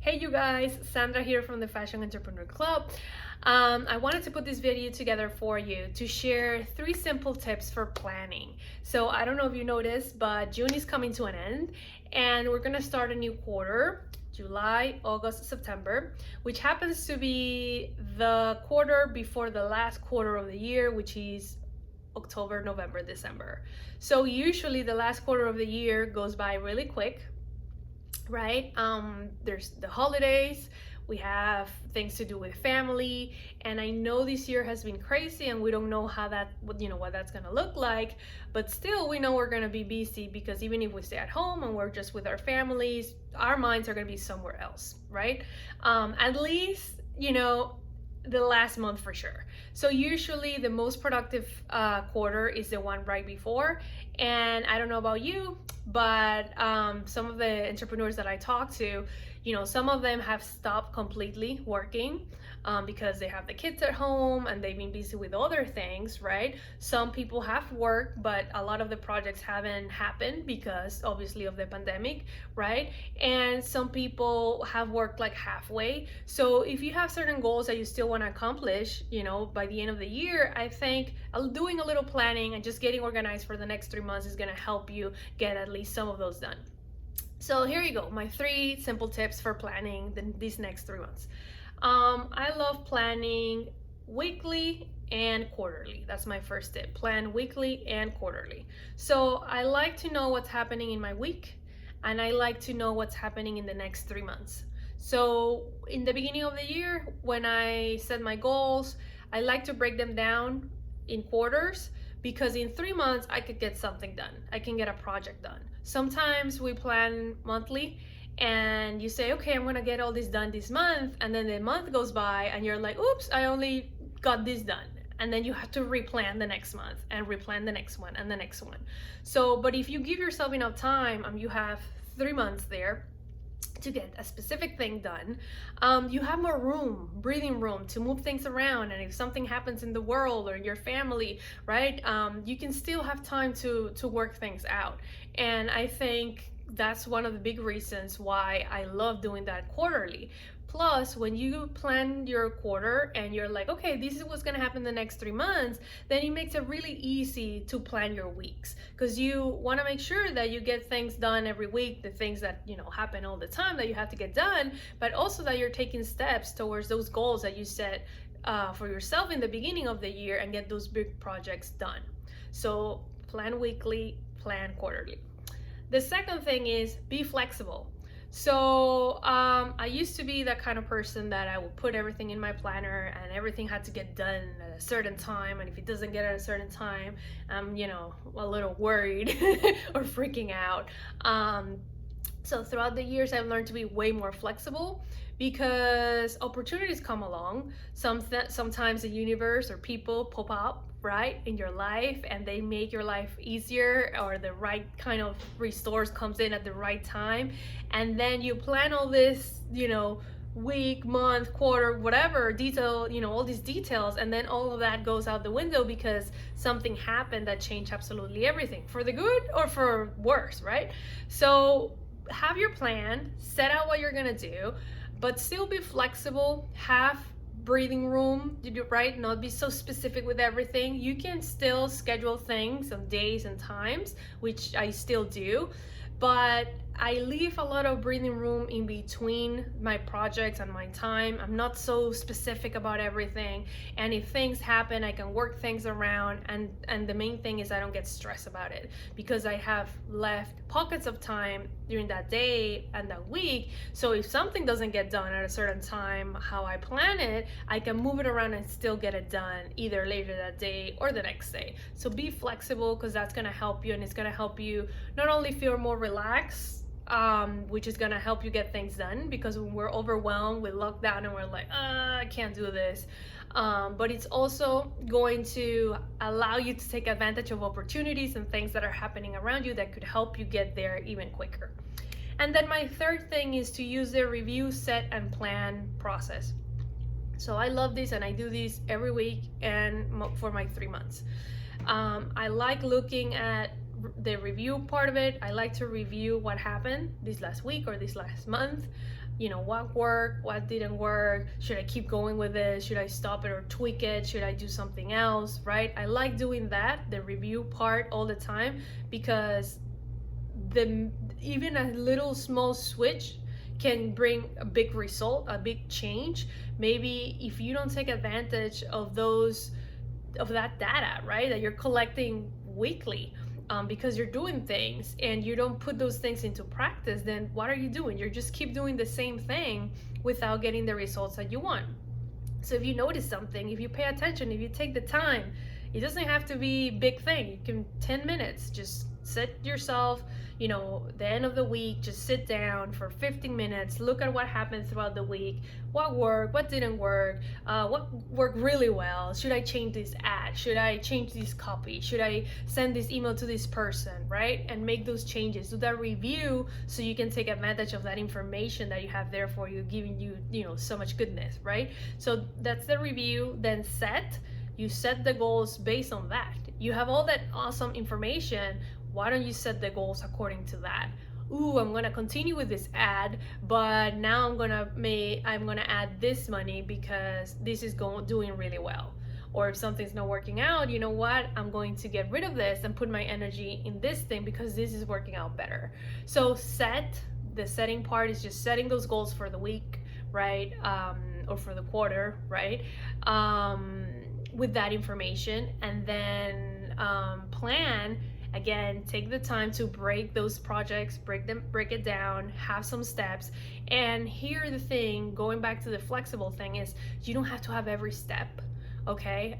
Hey you guys, Sandra here from the Fashion Entrepreneur Club. I wanted to put this video together for you to share 3 simple tips for planning. So I don't know if you noticed, but June is coming to an end and we're gonna start a new quarter, July, August, September, which happens to be the quarter before the last quarter of the year, which is October, November, December. So usually the last quarter of the year goes by really quick, right? There's the holidays, we have things to do with family, and I know this year has been crazy and we don't know how what that's gonna look like, but still we know we're gonna be busy because even if we stay at home and we're just with our families, our minds are gonna be somewhere else, right? At least the last month for sure. So usually the most productive quarter is the one right before. And I don't know about you, but some of the entrepreneurs that I talk to, some of them have stopped completely working because they have the kids at home and they've been busy with other things, right? Some people have work, but a lot of the projects haven't happened because obviously of the pandemic, right? And some people have worked like halfway. So if you have certain goals that you still want to accomplish, by the end of the year, I think doing a little planning and just getting organized for the next 3 months is going to help you get at least some of those done. So here you go, my 3 simple tips for planning these next 3 months. I love planning weekly and quarterly. That's my first tip. Plan weekly and quarterly. So I like to know what's happening in my week, and I like to know what's happening in the next 3 months. So in the beginning of the year, when I set my goals, I like to break them down in quarters, because in 3 months I could get something done. I can get a project done. Sometimes we plan monthly and you say, okay, I'm gonna get all this done this month, and then the month goes by and you're like, oops, I only got this done. And then you have to replan the next month and replan the next one and the next one. So, but if you give yourself enough time, you have 3 months there to get a specific thing done, you have more breathing room to move things around. And if something happens in the world or in your family, right, you can still have time to work things out. And I think that's one of the big reasons why I love doing that quarterly. Plus, when you plan your quarter and you're like, okay, this is what's gonna happen the next 3 months, then it makes it really easy to plan your weeks, because you wanna make sure that you get things done every week, the things that happen all the time that you have to get done, but also that you're taking steps towards those goals that you set for yourself in the beginning of the year and get those big projects done. So plan weekly, plan quarterly. The second thing is be flexible. So I used to be that kind of person that I would put everything in my planner and everything had to get done at a certain time, and if it doesn't get at a certain time, I'm a little worried or freaking out. So throughout the years I've learned to be way more flexible, because opportunities come along. Sometimes the universe or people pop up right in your life and they make your life easier, or the right kind of resource comes in at the right time, and then you plan all this week, month, quarter, whatever detail, all these details, and then all of that goes out the window because something happened that changed absolutely everything, for the good or for worse, right? So have your plan, set out what you're gonna do, but still be flexible, have breathing room, right? Not be so specific with everything. You can still schedule things on days and times, which I still do, but I leave a lot of breathing room in between my projects and my time. I'm not so specific about everything, and if things happen I can work things around, and the main thing is I don't get stressed about it, because I have left pockets of time during that day and that week. So if something doesn't get done at a certain time how I plan it, I can move it around and still get it done either later that day or the next day. So be flexible, because that's going to help you, and it's going to help you not only feel more relaxed, which is gonna help you get things done, because when we're overwhelmed with lockdown and we're like, I can't do this, but it's also going to allow you to take advantage of opportunities and things that are happening around you that could help you get there even quicker. And then my third thing is to use the review, set, and plan process. So I love this, and I do this every week and for my 3 months. I like looking at the review part of it. I like to review what happened this last week or this last month. what worked, what didn't work, should I keep going with this, should I stop it or tweak it, should I do something else, right? I like doing that, the review part, all the time, because even a little small switch can bring a big result, a big change. Maybe if you don't take advantage of that data, right, that you're collecting weekly, because you're doing things and you don't put those things into practice, then what are you doing? You're just keep doing the same thing without getting the results that you want. So if you notice something, if you pay attention, if you take the time, it doesn't have to be big thing. You can 10 minutes, just set yourself, the end of the week, just sit down for 15 minutes, look at what happened throughout the week, what worked, what didn't work, what worked really well, should I change this ad, should I change this copy, should I send this email to this person, right? And make those changes, do that review so you can take advantage of that information that you have there for you, giving you, so much goodness, right? So that's the review. Then you set the goals based on that. You have all that awesome information. Why don't you set the goals according to that? Ooh, I'm gonna continue with this ad, but now I'm gonna add this money because this is doing really well. Or if something's not working out, you know what? I'm going to get rid of this and put my energy in this thing because this is working out better. So the setting part is just setting those goals for the week, right? Or for the quarter, right? With that information, and then plan. Again, take the time to break those projects, break it down, have some steps. And here the thing, going back to the flexible thing, is you don't have to have every step, okay?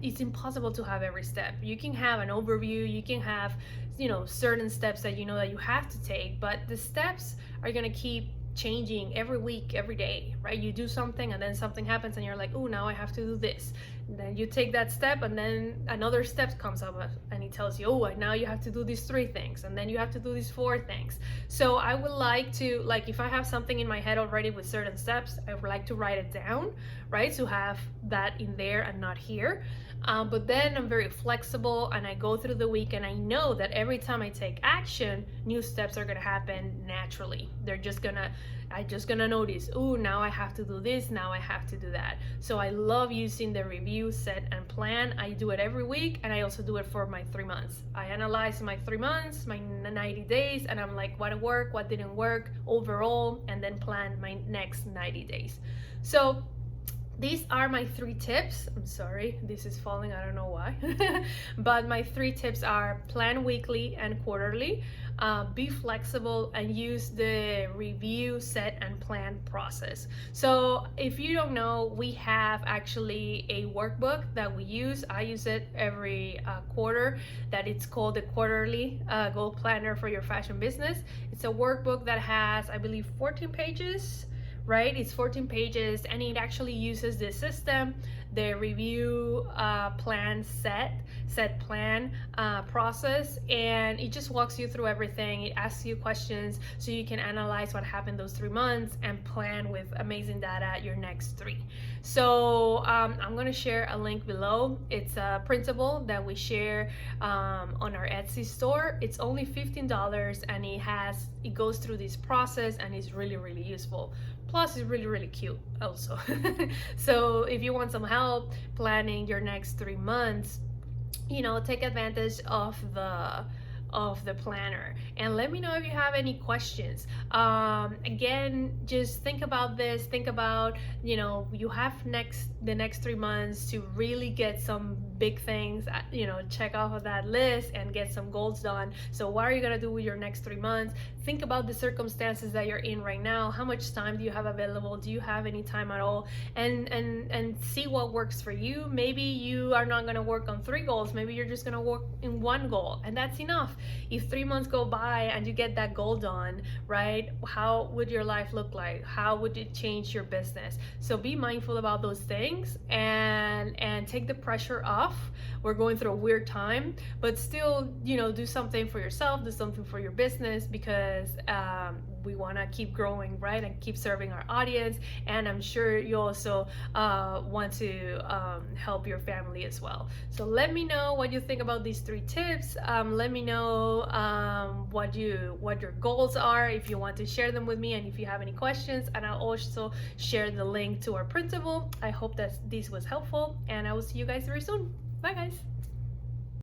It's impossible to have every step. You can have an overview, you can have, certain steps that you know that you have to take, but the steps are gonna keep changing every week, every day, right? You do something and then something happens and you're like, oh, now I have to do this. And then you take that step and then another step comes up and it tells you, oh, now you have to do these 3 things and then you have to do these 4 things. So I would like to, if I have something in my head already with certain steps, I would like to write it down, right? To have that in there and not here. But then I'm very flexible and I go through the week and I know that every time I take action, new steps are gonna happen naturally. I'm just gonna notice, oh, now I have to do this, now I have to do that. So I love using the review, set, and plan. I do it every week, and I also do it for my 3 months. I analyze my 3 months, my 90 days, and I'm like, what worked, what didn't work overall, and then plan my next 90 days. So these are my 3 tips. I'm sorry, this is falling, I don't know why. But my 3 tips are: plan weekly and quarterly, be flexible, and use the review, set, and plan process. So if you don't know, we have actually a workbook that we use. I use it every quarter, that it's called the Quarterly Goal Planner for Your Fashion Business. It's a workbook that has, I believe, 14 pages, right? It's 14 pages, and it actually uses the system, the review, plan, set plan process, and it just walks you through everything. It asks you questions so you can analyze what happened those 3 months and plan with amazing data your next 3. So I'm gonna share a link below. It's a printable that we share on our Etsy store. It's only $15, and it goes through this process, and it's really, really useful. Plus, it's really, really cute also. So if you want some help planning your next 3 months, take advantage of the planner, and let me know if you have any questions. Again, just think about this. Think about, you have the next 3 months to really get some big things, check off of that list and get some goals done. So what are you gonna do with your next 3 months? Think about the circumstances that you're in right now. How much time do you have available? Do you have any time at all? And see what works for you. Maybe you are not gonna work on 3 goals. Maybe you're just gonna work in 1 goal, and that's enough. If 3 months go by and you get that goal done, right, how would your life look like? How would it change your business? So be mindful about those things and take the pressure off. We're going through a weird time, but still, do something for yourself, do something for your business, because we want to keep growing, right, and keep serving our audience. And I'm sure you also want to help your family as well. So let me know what you think about these 3 tips. Let me know what your goals are, if you want to share them with me, and if you have any questions. And I'll also share the link to our Printable. I hope that this was helpful, and I will see you guys very soon. Bye guys.